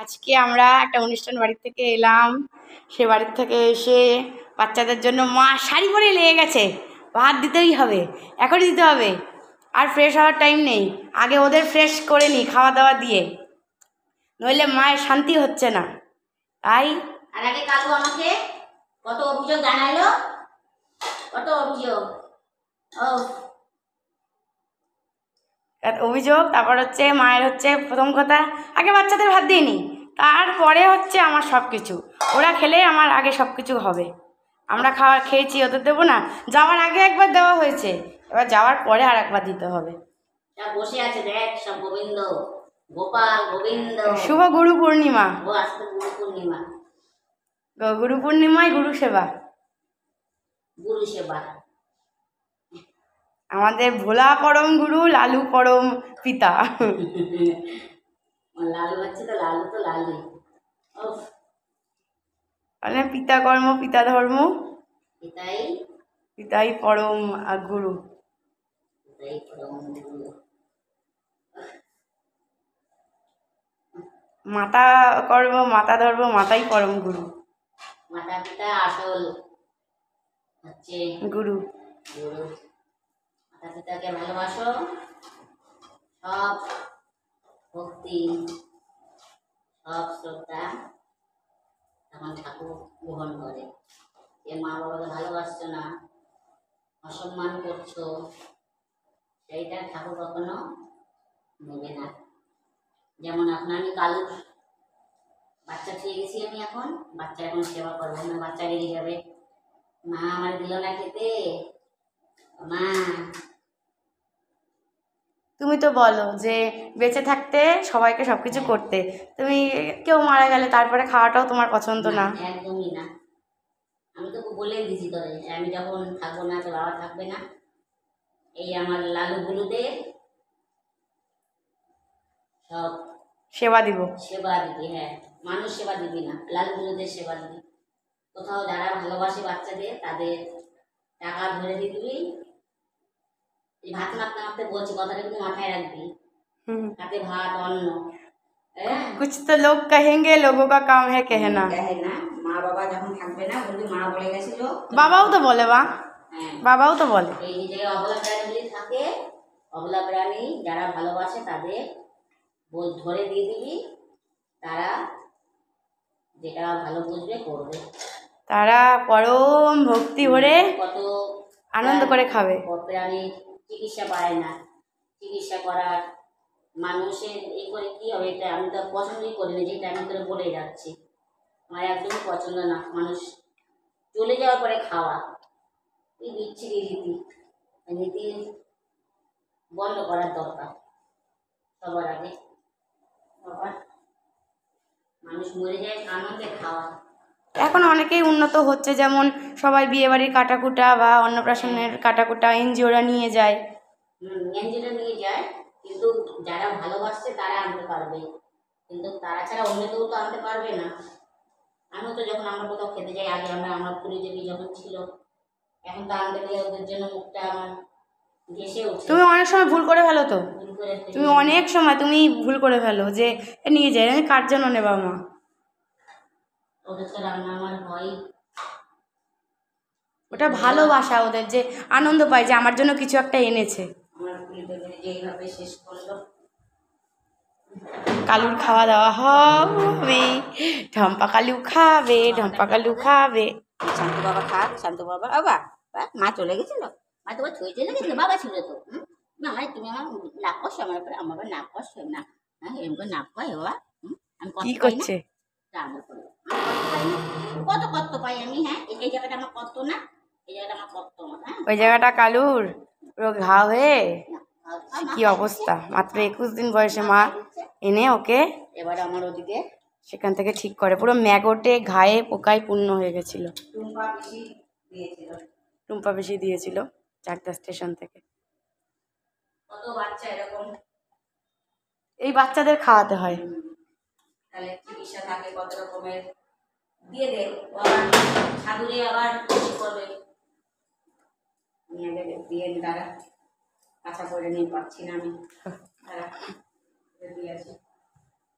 আজকে আমরা একটা অনুষ্ঠান বাড়ি থেকে এলাম। সে বাড়ির থেকে এসে বাচ্চাদের জন্য মা শাড়ি পরে লেগে গেছে। ভাত দিতেই হবে, এখনই দিতে হবে, আর ফ্রেশ হওয়ার টাইম নেই। আগে ওদের ফ্রেশ করে নিই খাওয়া দাওয়া দিয়ে, নইলে মায়ের শান্তি হচ্ছে না। তাই আর আগে কালু আমাকে কত অভিযোগ জানালো, কত অভিযোগ। অভিযোগ, তারপর হচ্ছে মায়ের হচ্ছে প্রথম কথা আগে বাচ্চাদের ভাত দিয়ে নিই, তারপরে হচ্ছে আমার সব কিছু। ওরা খেলে আমার আগে সব কিছু হবে। আমরা খেয়েছি, ওদের দেবো না? যাওয়ার আগে একবার দেওয়া হয়েছে, এবার যাওয়ার পরে আর একবার দিতে হবে। বসে আছে দেখ সব গোবিন্দ, গোপাল গোবিন্দ। শুভ গুরু পূর্ণিমা। ও আজকে গুরু পূর্ণিমা। গুরু পূর্ণিমায় গুরু সেবা। গুরু সেবা। আমাদের ভোলা পরম গুরু, লালু পরম পিতা। লালু হচ্ছে তো, লালু তো লালু। মানে পিতা কর্ম পিতা ধর্ম, পিতাই পরম গুরু। মাতা কর্ম মাতা ধর্ম, মাতাই পরম গুরু। মাতা পিতা আসল হচ্ছে গুরু। মাতা পিতাকে ভালোবাসো, সব ভক্তি সব শ্রদ্ধা তখন ঠাকুর গ্রহণ করে। যে মা বাবাকে ভালোবাসছো না, অসম্মান করছো, সেইটা ঠাকুর কখনো নেবে না। যেমন এখন আমি কালুর বাচ্চা খেয়ে গেছি, আমি এখন বাচ্চা এখন সেবা করবো না। বাচ্চা রেগে যাবে, মা আমার দিল না খেতে। মা তুমি তো বলো যে বেঁচে থাকতে সবাইকে সবকিছু করতে, তুমি কেউ মারা গেলে তারপরে খাওয়াটাও তোমার পছন্দ না? একদমই না। আমি তো বলেই দিছি তোরে, আমি যখন থাকবো না, তো বাবা থাকবে না, এই আমার লালু গুলুদের সব সেবা দিব। সেবা দিবি, হ্যাঁ মানুষ সেবা দিবি না, লালু গুলুদের সেবা দিবি। কোথাও যারা ভালোবাসে বাচ্চাদের, তাদের টাকা ধরে দিয়ে দিবি। এই ভাত মাখতে মাখতে বলছি, কথাটা কিন্তু মাথায় রাখবি। হাতে ভাত অন্ন। कुछ तो लोग कहेंगे, लोगों का काम है कहना। মা বাবা যখন থাকবে না, বলবি মা বলে গেছিল। বাবাও তো বলে, বা বাবাও তো বলে। এই যে অবলা প্রাণীগুলি থাকে, অবলা প্রাণী যারা ভালোবাসে তাদের ধরে দিয়ে দিবি, তারা যেটা ভালো বুঝবে করবে। তারা পরম ভক্তি ভরে কত আনন্দ করে খাবে। প্রাণী চিকিৎসা পায় না, চিকিৎসা করার মানুষের এই করে কি হবে, এটা আমি তো পছন্দই করি না। যেটা আমি করে বলে যাচ্ছি, আমার একদমই পছন্দ না। মানুষ চলে যাওয়ার পরে খাওয়া, এই বিচ্ছিরি রীতি, নীতি বন্ধ করার দরকার সবার আগে। বাবার মানুষ মরে যায় আনন্দে খাওয়া। এখন অনেকেই উন্নত হচ্ছে, যেমন সবাই বিয়েবাড়ির কাটাকুটা বা অন্নপ্রাশনের কাটাকুটা এনজিওরা নিয়ে যায়। এনজিওরা নিয়ে যায়, কিন্তু যারা ভালোবাসছে তারা আনতে পারবে, কিন্তু তারা ছাড়া অন্য কেউ তো আনতে পারবে না। আমিও তো যখন আমরা কোথাও খেতে যাই, আগে আমরা পুরী দেবী যখন ছিল, এখন তো আনতে গেলে ওদের জন্য মুখটা আমার ঘেসে উঠছে। তুমি অনেক সময় ভুল করে ফেলো তো, তুমি অনেক সময় তুমি ভুল করে ফেলো যে নিয়ে যাই, আমি কার জন্য নেবা মা? ওদের তো রান্না আমার হয়, ওটা ভালোবাসা, ওদের যে আনন্দ পায় যে আমার জন্য কিছু একটা এনেছে। আমার পুরী দেবী যেইভাবে শেষ করলো। কালুর খাওয়া দাওয়া হবে, ঢম্পা কালু খাবে, ঢম্পা কালু খাবে। শান্তু বাবা খাক, শান্তু বাবা। বাবা মা চলে গেছিল, মা তোমার ছুঁয়ে চলে গেছিল, বাবা ছিল তো। মামা তুমি আমার নাক কষ, আমার উপরে আমার নাক কষ না, হ্যাঁ এরকম করে নাক কয় বাবা। আমি কি করছে? কত কত পাই আমি, হ্যাঁ এই জায়গাটা আমার কত না, এই জায়গাটা আমার কত না। ওই জায়গাটা কালুর পুরো ঘা হয়ে কি অবস্থা। মাত্র 21 দিন বয়সে মা এনে ওকে এবার আমার ওদিকে সেখান থেকে ঠিক করে, পুরো ম্যাগটে ঘায়ে পোকায় পূর্ণ হয়ে গেছিল। টুম্পা বেশি দিয়েছিল চাকদা স্টেশন থেকে। কত বাচ্চা এরকম, এই বাচ্চাদের খাওয়াতে হয়। তাহলে চিকিৎসা থাকে কত রকমের, দিয়ে দে আবার সাধুরে আবার করবে নিয়ে গেলে দিয়ে দ্বারা আশা করে নিয়ে পাচ্ছি না আমি, দিয়ে আসি।